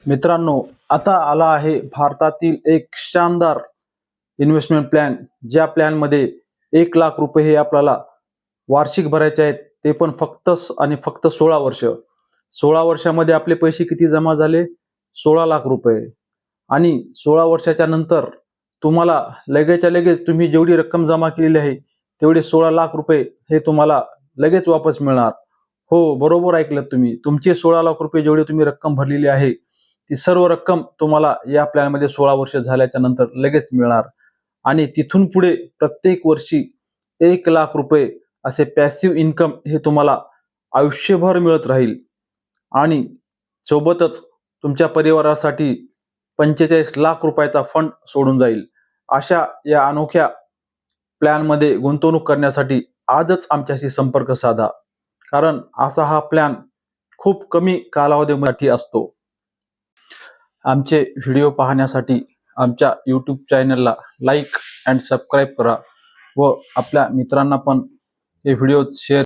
मित्रांनो, आता आला आहे भारतातील एक शानदार इन्व्हेस्टमेंट प्लॅन. ज्या प्लॅनमध्ये 1,00,000 रुपये हे आपल्याला वार्षिक भरायचे आहेत, ते पण फक्त 16 वर्ष. 16 वर्षामध्ये आपले पैसे किती जमा झाले? 16,00,000 रुपये. आणि 16 वर्षाच्या नंतर तुम्हाला लगेचच्या लगेच तुम्ही जेवढी रक्कम जमा केलेली आहे तेवढे 16,00,000 रुपये हे तुम्हाला लगेच वापस मिळणार. हो, बरोबर ऐकलं तुम्ही. तुमचे 16,00,000 रुपये जेवढी तुम्ही रक्कम भरलेली आहे ती सर्व रक्कम तुम्हाला या प्लॅनमध्ये 16 वर्ष झाल्याच्या नंतर लगेच मिळणार. आणि तिथून पुढे प्रत्येक वर्षी 1,00,000 रुपये असे पॅसिव्ह इन्कम हे तुम्हाला आयुष्यभर मिळत राहील. आणि सोबतच तुमच्या परिवारासाठी 45,00,000 रुपयाचा फंड सोडून जाईल. अशा या अनोख्या प्लॅनमध्ये गुंतवणूक करण्यासाठी आजच आमच्याशी संपर्क साधा. कारण असा हा प्लॅन खूप कमी कालावधीसाठी असतो. आमचे व्हिडिओ पाहण्यासाठी आमच्या यूट्यूब चॅनलला लाईक अँड सबस्क्राईब करा व आपल्या मित्रांना पण हे व्हिडिओ शेअर